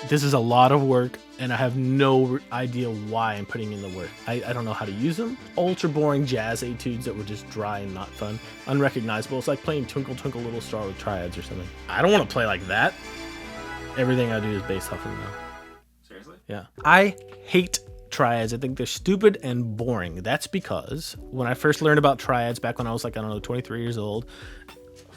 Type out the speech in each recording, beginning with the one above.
This is a lot of work, and I have no idea why I'm putting in the work. I don't know how to use them. Ultra boring jazz etudes that were just dry and not fun. Unrecognizable. It's like playing Twinkle Twinkle Little Star with Triads or something. I don't want to play like that. Everything I do is based off of them now. Seriously? Yeah. I hate Triads. I think they're stupid and boring. That's because when I first learned about Triads back when I was like, I don't know, 23 years old,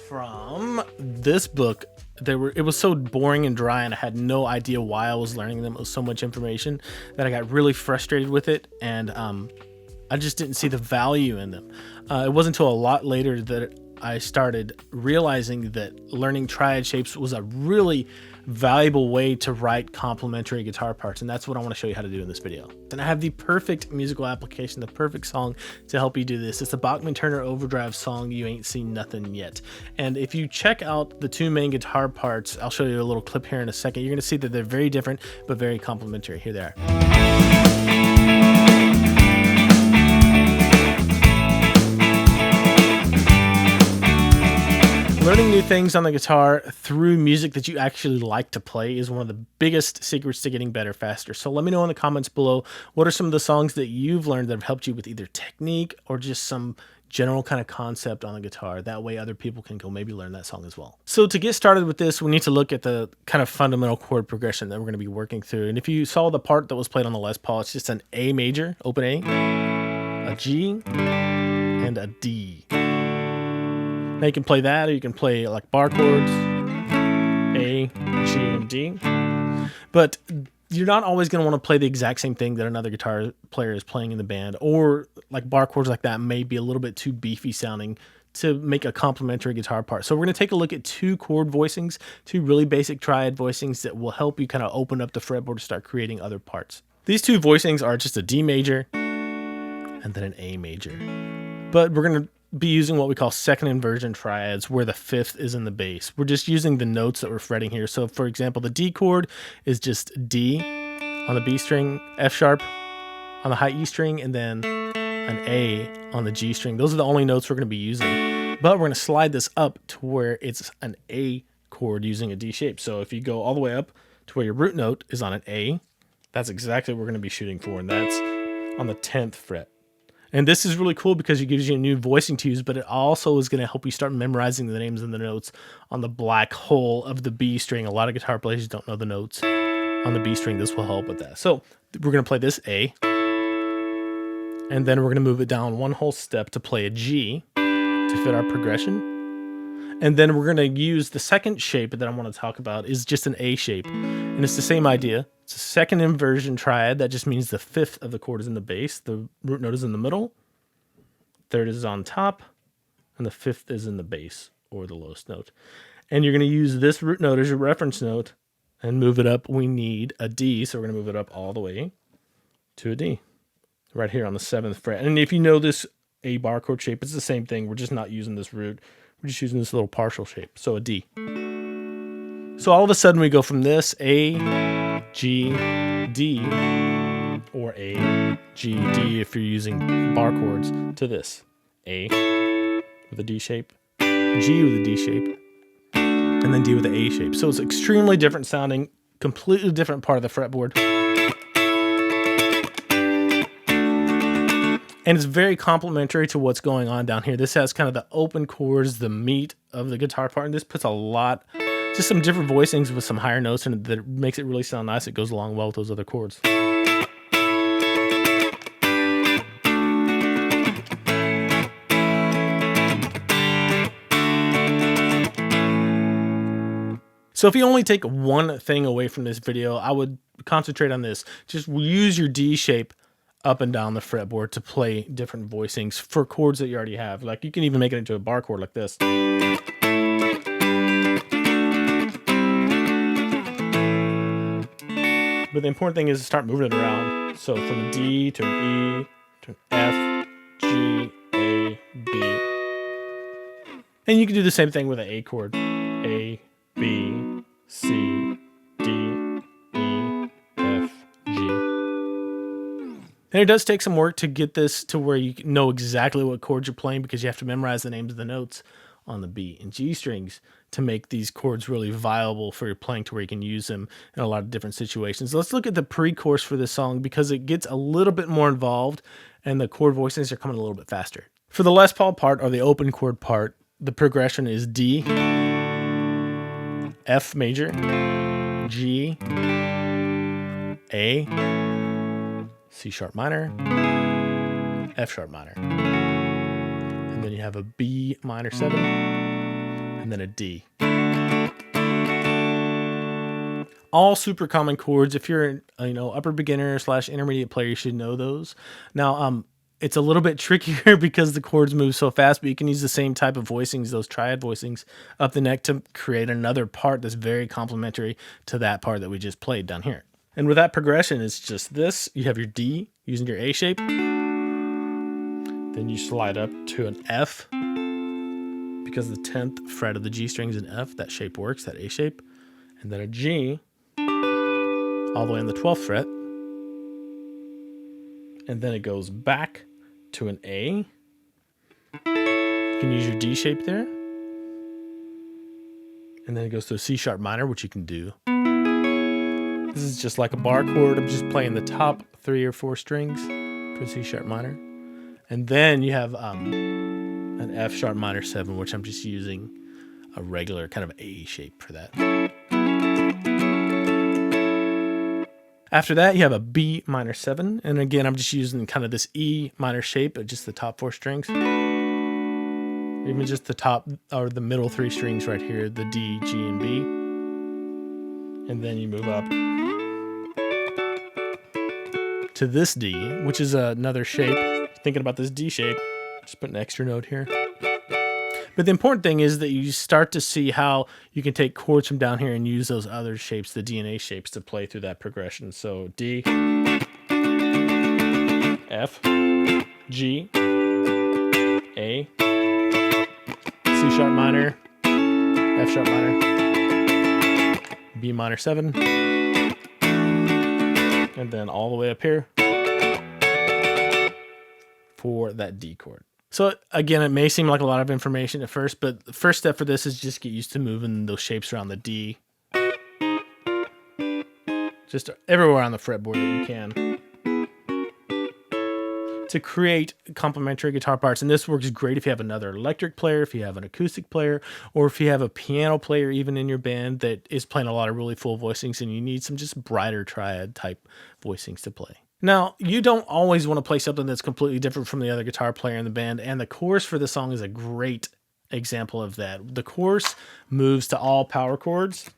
from this book, it was so boring and dry, and I had no idea why I was learning them. It was so much information that I got really frustrated with it, and I just didn't see the value in them. It wasn't until a lot later that I started realizing that learning triad shapes was a really valuable way to write complementary guitar parts, and that's what I want to show you how to do in this video. And I have the perfect musical application, the perfect song to help you do this. It's the Bachman-Turner Overdrive song, You Ain't Seen Nothing Yet. And if you check out the two main guitar parts, I'll show you a little clip here in a second, you're going to see that they're very different but very complementary. Here they are. Learning new things on the guitar through music that you actually like to play is one of the biggest secrets to getting better faster. So let me know in the comments below, what are some of the songs that you've learned that have helped you with either technique or just some general kind of concept on the guitar. That way other people can go maybe learn that song as well. So to get started with this, we need to look at the kind of fundamental chord progression that we're going to be working through. And if you saw the part that was played on the Les Paul, it's just an A major, open A, a G, and a D. Now you can play that, or you can play like bar chords, A, G, and D. But you're not always going to want to play the exact same thing that another guitar player is playing in the band, or like bar chords like that may be a little bit too beefy sounding to make a complementary guitar part. So we're going to take a look at two chord voicings, two really basic triad voicings that will help you kind of open up the fretboard to start creating other parts. These two voicings are just a D major and then an A major. But we're going to be using what we call second inversion triads, where the fifth is in the bass. We're just using the notes that we're fretting here. So for example, the D chord is just D on the B string, F sharp on the high E string, and then an A on the G string. Those are the only notes we're going to be using. But we're going to slide this up to where it's an A chord using a D shape. So if you go all the way up to where your root note is on an A, that's exactly what we're going to be shooting for, and that's on the 10th fret. And this is really cool because it gives you a new voicing to use, but it also is going to help you start memorizing the names and the notes on the black hole of the B string. A lot of guitar players don't know the notes on the B string. This will help with that. So we're going to play this A, and then we're going to move it down one whole step to play a G to fit our progression. And then we're going to use the second shape that I want to talk about is just an A shape. And it's the same idea. It's a second inversion triad. That just means the fifth of the chord is in the bass. The root note is in the middle. Third is on top. And the fifth is in the bass, or the lowest note. And you're going to use this root note as your reference note and move it up. We need a D, so we're going to move it up all the way to a D right here on the 7th fret. And if you know this A bar chord shape, it's the same thing. We're just not using this root. We're just using this little partial shape. So a D. So all of a sudden we go from this A, G, D, or A, G, D if you're using bar chords, to this. A with a D shape, G with a D shape, and then D with the A shape. So it's extremely different sounding, completely different part of the fretboard. And it's very complementary to what's going on down here. This has kind of the open chords, the meat of the guitar part, and this puts a lot, just some different voicings with some higher notes, and that makes it really sound nice. It goes along well with those other chords. So if you only take one thing away from this video, I would concentrate on this. Just use your D shape up and down the fretboard to play different voicings for chords that you already have. Like you can even make it into a bar chord like this. But the important thing is to start moving it around. So from a D to an E to an F, G, A, B. And you can do the same thing with an A chord. A, B, C, D, E, F, G. And it does take some work to get this to where you know exactly what chords you're playing, because you have to memorize the names of the notes on the B and G strings to make these chords really viable for your playing, to where you can use them in a lot of different situations. Let's look at the pre-chorus for this song, because it gets a little bit more involved and the chord voicings are coming a little bit faster. For the Les Paul part, or the open chord part, the progression is D, F major, G, A, C sharp minor, F sharp minor. And then you have a B minor 7, and then a D. All super common chords. If you're an upper beginner / intermediate player, you should know those. Now, it's a little bit trickier because the chords move so fast, but you can use the same type of voicings, those triad voicings up the neck, to create another part that's very complementary to that part that we just played down here. And with that progression, it's just this. You have your D using your A shape. Then you slide up to an F, because the 10th fret of the G string is an F. That shape works, that A shape. And then a G all the way on the 12th fret. And then it goes back to an A. You can use your D shape there. And then it goes to a C sharp minor, which you can do. This is just like a bar chord. I'm just playing the top 3 or 4 strings for C sharp minor. And then you have an F sharp minor 7, which I'm just using a regular kind of A shape for that. After that, you have a B minor 7. And again, I'm just using kind of this E minor shape, just the top 4 strings. Even just the top or the middle 3 strings right here, the D, G, and B. And then you move up to this D, which is another shape. Thinking about this D shape, just put an extra note here. But the important thing is that you start to see how you can take chords from down here and use those other shapes, the D and A shapes, to play through that progression. So D, F, G, A, C sharp minor, F sharp minor, B minor 7, and then all the way up here for that D chord. So again, it may seem like a lot of information at first, but the first step for this is just get used to moving those shapes around the D. Just everywhere on the fretboard that you can, to create complementary guitar parts. And this works great if you have another electric player, if you have an acoustic player, or if you have a piano player even in your band that is playing a lot of really full voicings and you need some just brighter triad type voicings to play. Now, you don't always want to play something that's completely different from the other guitar player in the band, and the chorus for the song is a great example of that. The chorus moves to all power chords.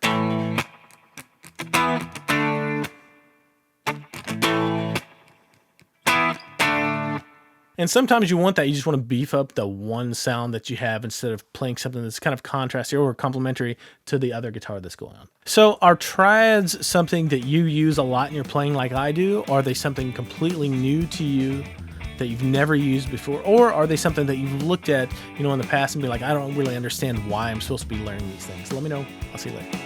And sometimes you want that. You just want to beef up the one sound that you have instead of playing something that's kind of contrasty or complementary to the other guitar that's going on. So are triads something that you use a lot in your playing like I do? Or are they something completely new to you that you've never used before? Or are they something that you've looked at, in the past and be like, I don't really understand why I'm supposed to be learning these things? Let me know. I'll see you later.